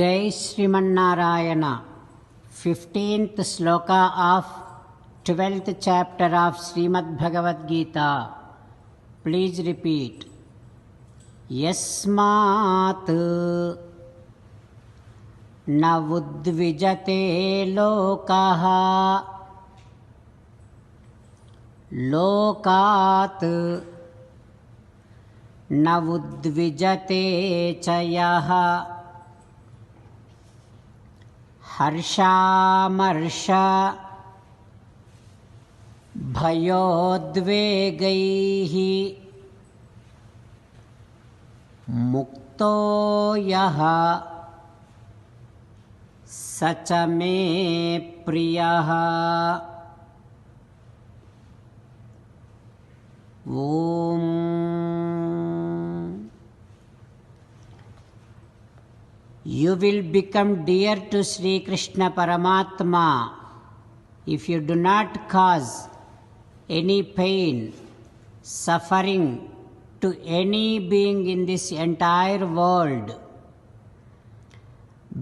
Jai Srimannarayana. 15th sloka of 12th chapter of Srimad Bhagavad Gita. Please repeat. Yasmat na udvijate lokaha lokat na udvijate chayaha हर्षामर्षा भयोद्वेगैः मुक्तो यः स च मे प्रियः। ॐ You will become dear to Sri Krishna Paramatma if you do not cause any pain, suffering to any being in this entire world.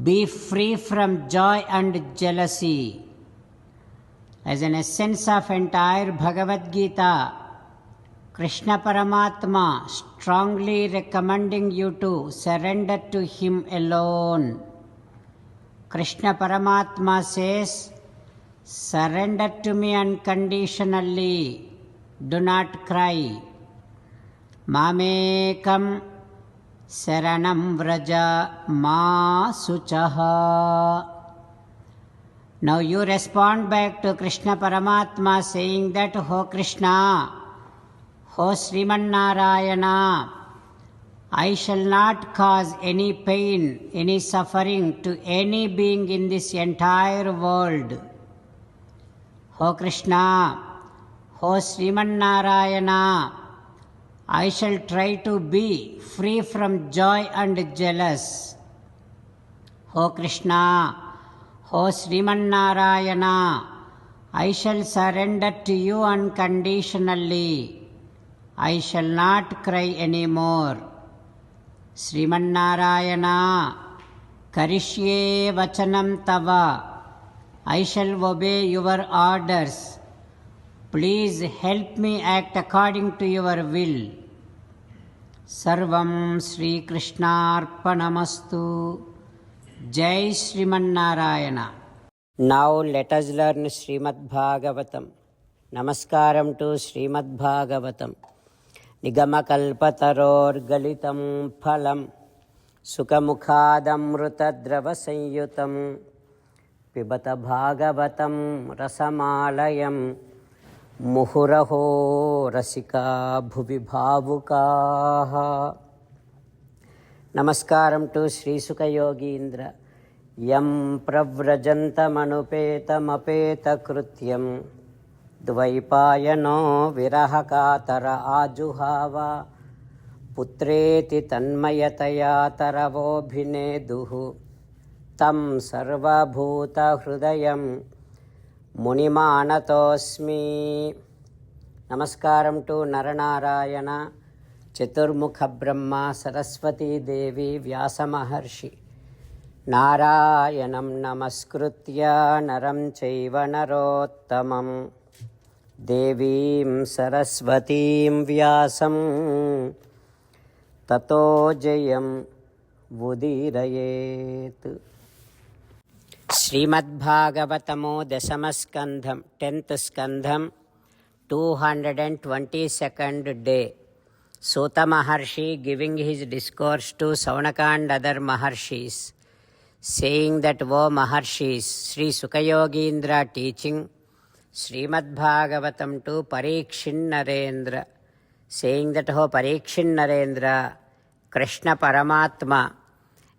Be free from joy and jealousy. As an essence of entire Bhagavad Gita, Krishna Paramatma strongly recommending you to surrender to Him alone. Krishna Paramatma says, surrender to me unconditionally. Do not cry. Mamekam saranam vraja ma suchaha. Now you respond back to Krishna Paramatma saying that, "Oh Krishna, O Srimannarayana, I shall not cause any pain, any suffering to any being in this entire world. O Krishna, O Srimannarayana, I shall try to be free from joy and jealous. O Krishna, O Srimannarayana, I shall surrender to you unconditionally. I shall not cry anymore. Srimannarayana, karishye vachanam tava. I shall obey your orders. Please help me act according to your will." Sarvam Sri Krishnarpanamastu. Jai Srimannarayana. Now let us learn Srimad Bhagavatam. Namaskaram to Srimad Bhagavatam. निगमकल्पतरोर्गलितं फलं सुखमुखादमृतद्रवसंयुतं पिबत भागवतं रसमालयं मुहुरहो रसिका भुवि भावुकाः. नमस्कारं to श्रीसुखयोगीन्द्र. यं प्रव्रजन्तमनुपेतमपेतकृत्यं द्वैपायनो विरहकातर आजुहाव पुत्रेति तन्मयतया तरवोऽभिनेदुः तं सर्वभूतहृदयं मुनिमानतोऽस्मि. नमस्कारं to Narnarayan, चतुर्मुखब्रह्मा, Saraswati देवी, व्यासमहर्षि. नारायणं नमस्कृत्य नरं चैव नरोत्तमं देवीं सरस्वतीं व्यासं ततो जयं उदीरयेत्. श्रीमद्भागवतमो दशमस्कन्धं 10th स्कन्धं 222nd day. Sutta Maharshi giving his discourse to Saunaka and other Maharshis, saying that, "O Maharshis," Sri Sukayogindra teaching Srimad Bhagavatam to Parikshin Narendra, saying that, "O Parikshin Narendra, Krishna Paramatma,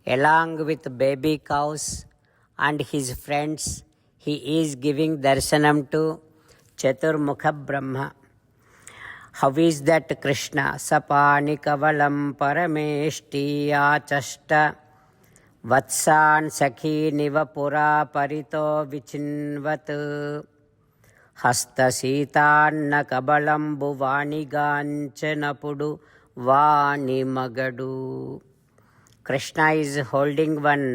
along with baby cows and his friends, he is giving darshanam to Chaturmukha Brahma." How is that Krishna? Sapani kavalam parameshti achashta वत्सान् सखीनिव पुरा परितो विचिन्वत् हस्तसीतान्न कबलम्बु वाणिगाञ्चनपुडु वाणिमगडु. Krishna is holding one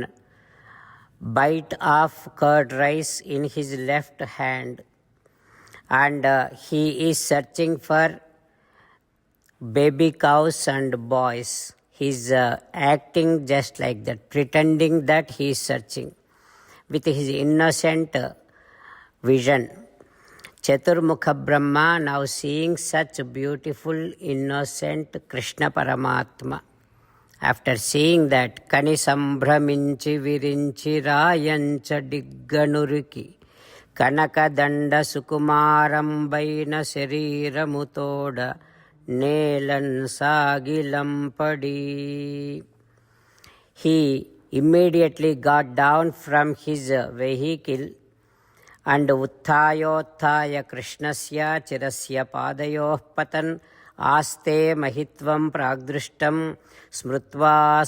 bite of curd rice in his left hand, and he is searching for baby cows and boys. He's acting just like that, pretending that he is searching with his innocent vision. Chaturmukha Brahma, now seeing such beautiful, innocent Krishna Paramatma, after seeing that, Kani Sambhraminchi Virinchi Rayancha Digganuriki Kanaka Danda Sukumarambaina Shariramutoda Nelan Sagilampadi. He immediately got down from his vehicle and Utthayottaya Krishnasya Chirasya Padayoh Patan Aste Mahitvam Pragdrishtam Smrutva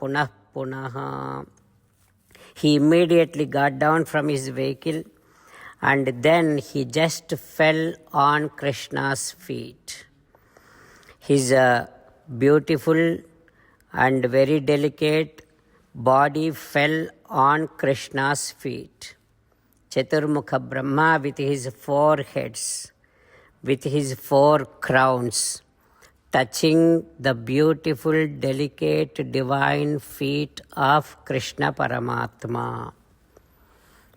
Punah Punaha. He immediately got down from his vehicle and then he just fell on Krishna's feet. His beautiful and very delicate body fell on Krishna's feet. Chaturmukha Brahma with his 4 heads, with his 4 crowns, touching the beautiful, delicate, divine feet of Krishna Paramatma.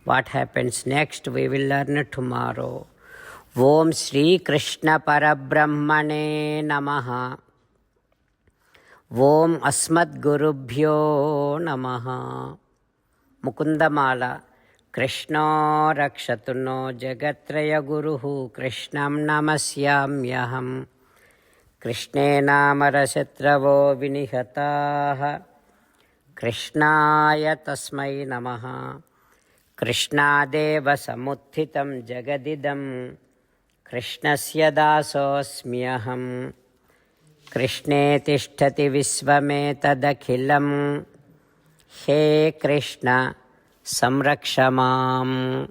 What happens next we will learn tomorrow. Om Shri Krishna Parabrahmane Namaha. Om Asmat Gurubhyo Namaha. Mukundamala. Krishna Rakshatu no Jagatraya Guruhu Krishnam Namasyamyaham. Krishne Namarashatravo Vinihataha. Krishnaya Tasmai Namaha. Krishnadeva Samuthitam Jagadidam. Krishnasya Dasosmyaham. Krishne Tishtati Visvametadakhilam. He Krishna Samrakshamam.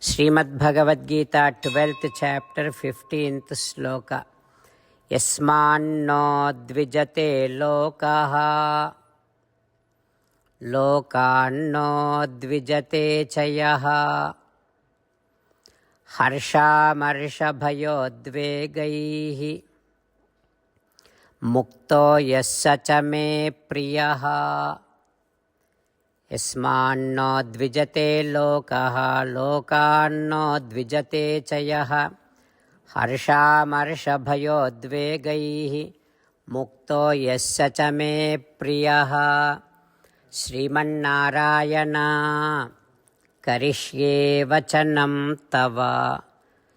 Srimad Bhagavad Gita, 12th chapter, 15th sloka. Yasmanno dvijate lokaha. Lokanno dvijate chayaha. Harsha marsha bhayo dvegaihi. Mukto yassacha me priyaha. Yasmanno dvijate lokaha. Lokanno dvijate chayaha. Harsha marsha bhayo dvegaihi. Mukto yassacha me priyaha. Srimannarayana Karishye Vachanam Tava.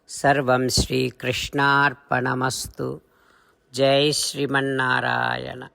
Sarvam Shri Krishnarpanamastu. Jai Srimannarayana.